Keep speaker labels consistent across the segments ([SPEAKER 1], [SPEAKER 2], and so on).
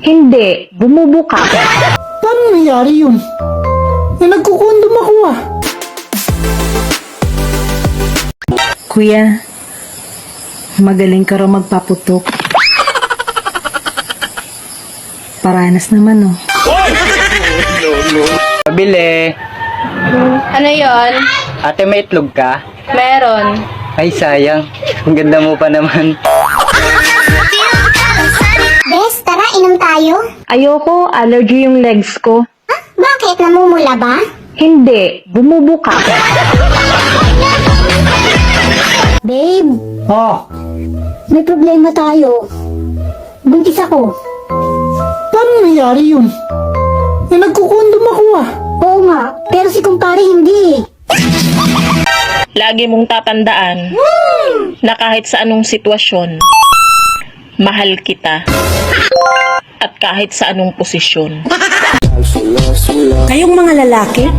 [SPEAKER 1] Hindi, bumubuka.
[SPEAKER 2] Paano nangyari yun? Nagkukondom ako ah.
[SPEAKER 1] Kuya, magaling ka raw magpaputok. Paranas naman, oh.
[SPEAKER 3] Pabili.
[SPEAKER 4] Ano yon?
[SPEAKER 3] Ate, may itlog ka?
[SPEAKER 4] Meron.
[SPEAKER 3] Ay, sayang. Ang ganda mo pa naman.
[SPEAKER 5] Bes, tara, inom tayo.
[SPEAKER 1] Ayoko, allergy yung legs ko.
[SPEAKER 5] Ha? Bakit? Namumula ba?
[SPEAKER 1] Hindi, bumubuka.
[SPEAKER 5] Babe,
[SPEAKER 2] Oh,
[SPEAKER 5] may problema tayo. Buntis ako.
[SPEAKER 2] paano nangyari yun? Nagkukondom ako ah.
[SPEAKER 5] Oo nga, pero si kumpare hindi.
[SPEAKER 6] Lagi mong tatandaan na kahit sa anong sitwasyon, mahal kita. At kahit sa anong posisyon.
[SPEAKER 7] Kayong mga lalaki,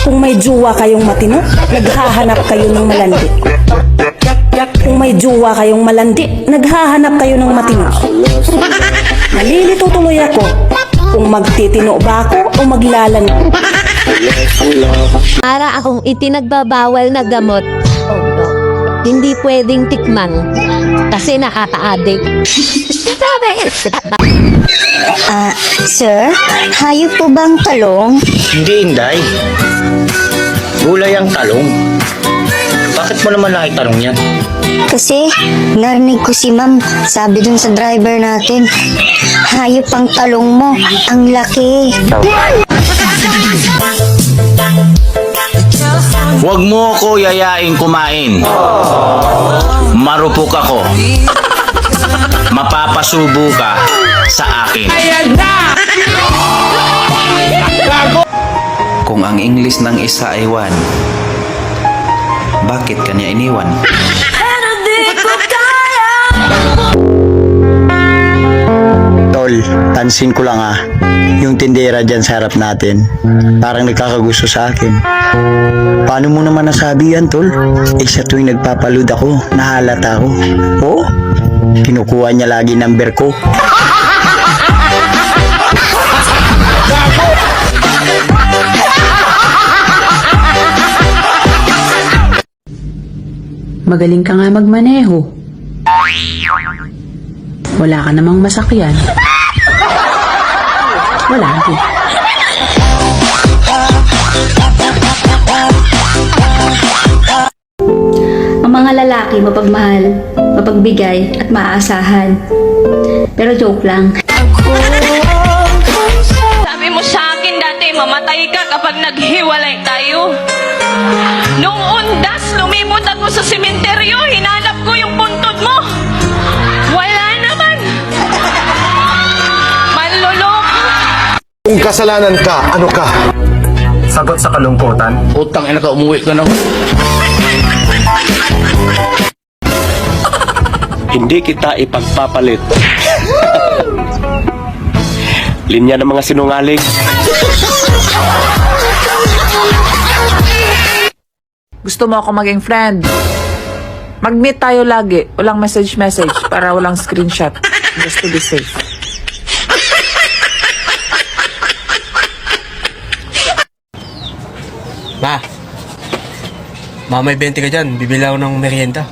[SPEAKER 7] kung may jowa kayong matino, naghahanap kayo ng malandi. Kung may jowa kayong malandi, naghahanap kayo ng matino. Nalilito tuloy ako kung magtitino ba ako o maglalandi.
[SPEAKER 8] Para akong itinagbabawal na gamot. Oh no. Hindi pwedeng tikman kasi nakaka-addict.
[SPEAKER 5] Sir, hayop po bang talong?
[SPEAKER 3] Hindi, Inday. Gulay ang talong. Bakit mo naman nakitanong yan?
[SPEAKER 5] Kasi, narinig ko si ma'am, sabi dun sa driver natin, hayop ang talong mo, ang laki.
[SPEAKER 9] Huwag mo ako yayain kumain. Marupok ako. Mapapasubo ka sa akin. Kung ang English ng isa ay one, bakit kanya iniwan?
[SPEAKER 3] Tol, pansin ko lang ah. Yung tindera dyan sa harap natin, parang nagkakagusto sa akin. Paano mo naman nasabi yan, Tol? Eh sa tuwing nagpapaload ako, nahalata ako. Oh, kinukuha niya lagi number ko.
[SPEAKER 1] Magaling ka nga magmaneho. Wala ka namang masakyan. Wala din.
[SPEAKER 4] Ang mga lalaki mapagmahal, mapagbigay at maaasahan. Pero joke lang.
[SPEAKER 6] Sabi mo sa akin dati, mamatay ka kapag naghiwalay tayo. Nung undas, lumibot ako sa sementeryo, hinanap ko yung puntod mo. Wala naman. Manloloko.
[SPEAKER 10] Kung kasalanan ka, ano ka?
[SPEAKER 3] Sagot sa kalungkutan.
[SPEAKER 9] Utang ina ka, umuwi ka na.
[SPEAKER 10] Hindi kita ipagpapalit. Linya ng mga sinungaling.
[SPEAKER 11] Gusto mo ako maging friend? Mag-meet tayo lagi. Walang message para walang screenshot. Just to be safe.
[SPEAKER 2] May 20 ka dyan, bibili ako ng merienda.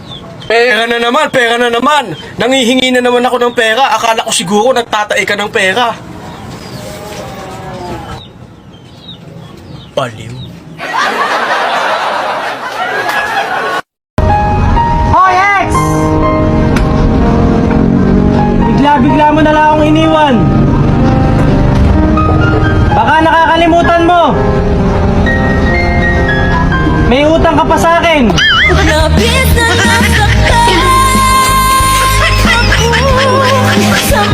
[SPEAKER 2] Pera na naman! Nangihingi na naman ako ng pera. Akala ko siguro nagtatae ka ng pera. Baliw. Hoy, X! Bigla mo na lang akong iniwan. Baka nakakalimutan mo. May utang ka pa sa akin.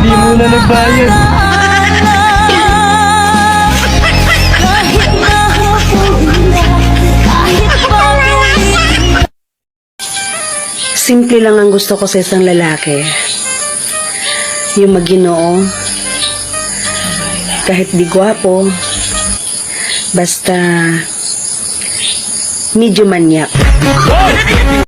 [SPEAKER 2] Di mo na nagbayad.
[SPEAKER 7] Simple lang ang gusto ko sa isang lalaki. Yung maginoo, kahit di gwapo, basta medyo manyak.